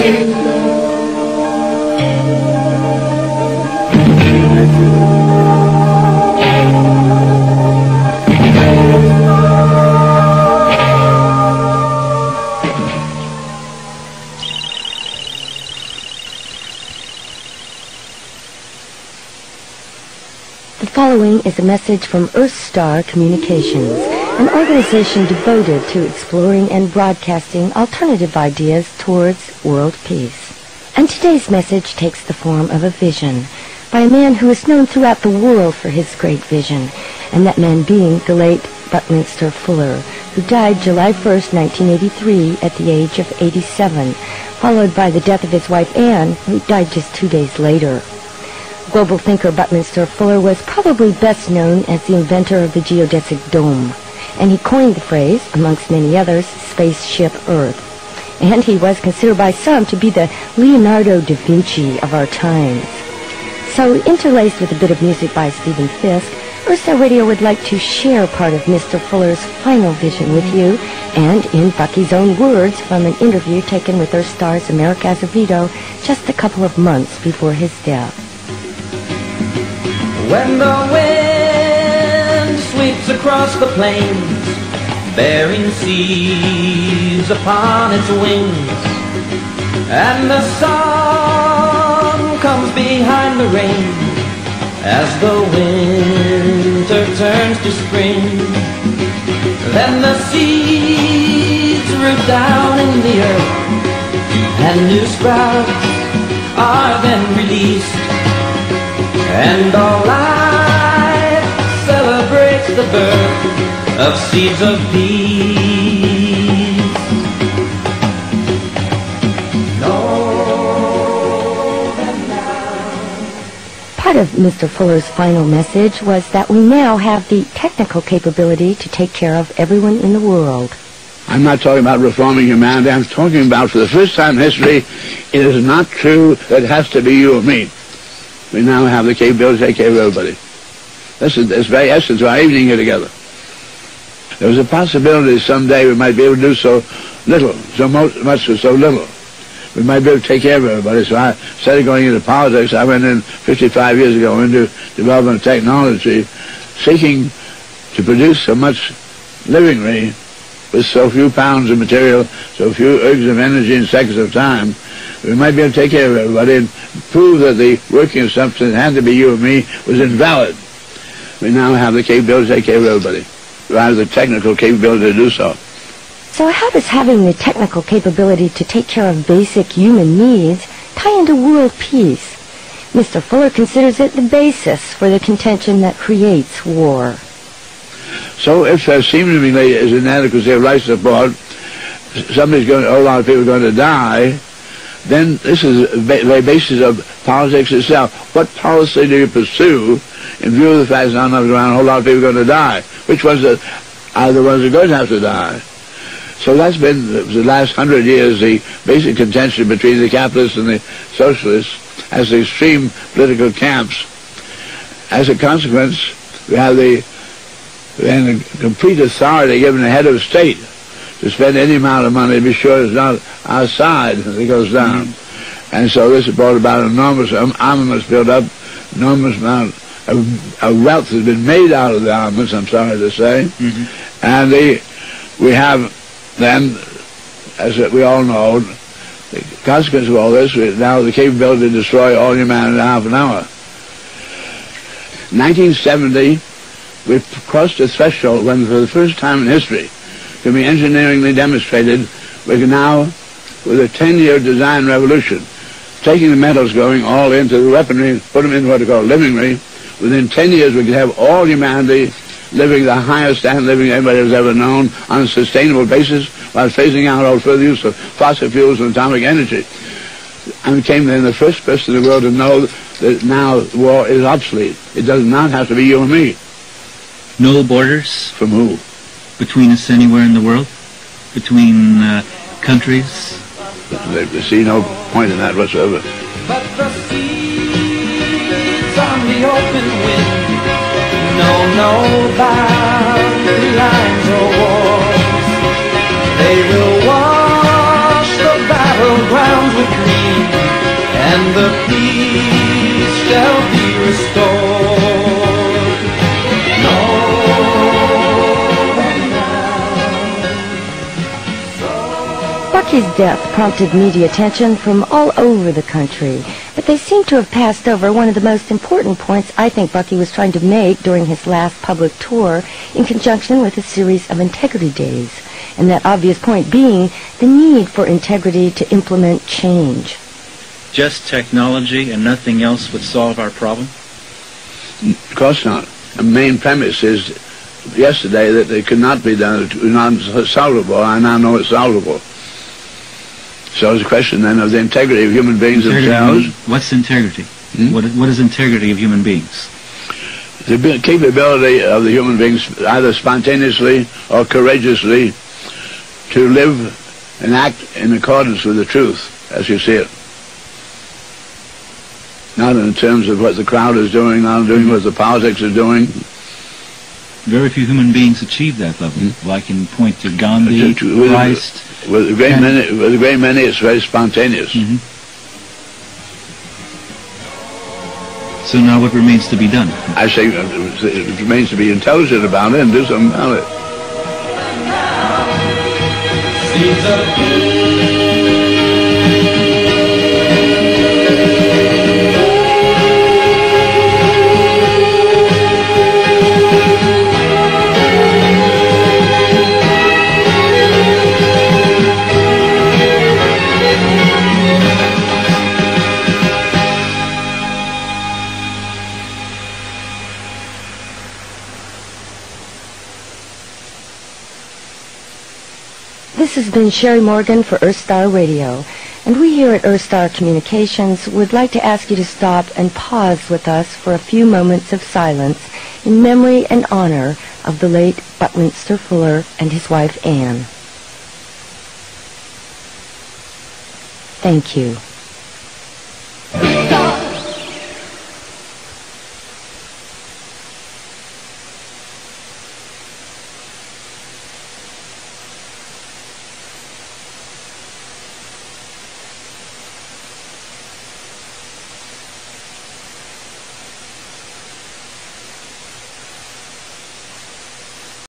The following is a message from EarthStar Communications, an organization devoted to exploring and broadcasting alternative ideas towards world peace. And today's message takes the form of a vision by a man who is known throughout the world for his great vision, and that man being the late Buckminster Fuller, who died July 1st, 1983 at the age of 87, followed by the death of his wife Anne, who died just 2 days later. Global thinker Buckminster Fuller was probably best known as the inventor of the geodesic dome, and he coined the phrase, amongst many others, spaceship Earth. And he was considered by some to be the Leonardo da Vinci of our times. So, interlaced with a bit of music by Stephen Fisk, EarthStar Radio would like to share part of Mr. Fuller's final vision with you, and in Bucky's own words from an interview taken with EarthStar's Americ Azevedo just a couple of months before his death. When the wind sweeps across the plains, bearing seas upon its wings, and the sun comes behind the rain, as the winter turns to spring, then the seeds root down in the earth, and new sprouts are then released, and all life celebrates the birth of seeds of peace. Know them now. Part of Mr. Fuller's final message was that we now have the technical capability to take care of everyone in the world. I'm not talking about reforming humanity. I'm talking about, for the first time in history, it is not true that it has to be you or me. We now have the capability to take care of everybody. This is the very essence of our evening here together. There was a possibility someday we might be able to do so little, so much for so little. We might be able to take care of everybody. So instead of going into politics, I went in 55 years ago into development of technology, seeking to produce so much livingly with so few pounds of material, so few ergs of energy and seconds of time. We might be able to take care of everybody and prove that the working assumption that had to be you or me was invalid. We now have the capability to take care of everybody. We have the technical capability to do so. So how does having the technical capability to take care of basic human needs tie into world peace? Mr. Fuller considers it the basis for the contention that creates war. So if there seemingly is inadequacy of life support, a whole lot of people are going to die, then this is the very basis of politics itself. What policy do you pursue in view of the fact that not around a whole lot of people are going to die? Which ones are the ones that are going to have to die? So that's been, the last 100 years, the basic contention between the capitalists and the socialists as the extreme political camps. As a consequence, we have the complete authority given the head of state to spend any amount of money to be sure it's not our side as it goes down. And so this has brought about enormous armaments built up, enormous amount of wealth has been made out of the armaments, I'm sorry to say. And we have then, as we all know, the consequence of all this is now the capability to destroy all humanity in half an hour. 1970, we crossed a threshold when, for the first time in history, can be engineeringly demonstrated, we can now, with a 10-year design revolution, taking the metals going all into the weaponry, put them into what are called livingry. Within 10 years, we could have all humanity living the highest standard living anybody has ever known on a sustainable basis while phasing out all further use of fossil fuels and atomic energy. I became then the first person in the world to know that now war is obsolete. It does not have to be you and me. No borders? From who? Between us anywhere in the world? Between countries? They see no point in that whatsoever. But the seeds on the open wind know no boundary lines or walls. They will wash the battlegrounds with and the peace shall be restored. No one now. Bucky's death prompted media attention from all over the country, but they seem to have passed over one of the most important points I think Bucky was trying to make during his last public tour in conjunction with a series of integrity days, and that obvious point being the need for integrity to implement change. Just technology and nothing else would solve our problem? Of course not. The main premise is yesterday that it could not be done, it was not solvable. I now know it's solvable. So it's a question then of the integrity of human beings themselves. What's integrity? What is integrity of human beings? The capability of the human beings either spontaneously or courageously to live and act in accordance with the truth as you see it. Not in terms of what the crowd is doing, not doing what the politics are doing. Very few human beings achieve that level. Well, I can point to Gandhi, Christ. With a great many, it's very spontaneous. So now what remains to be done? I say it remains to be intelligent about it and do something about it. Seeds of peace. This has been Shari Morgan for EarthStar Radio, and we here at EarthStar Communications would like to ask you to stop and pause with us for a few moments of silence in memory and honor of the late Buckminster Fuller and his wife Anne. Thank you.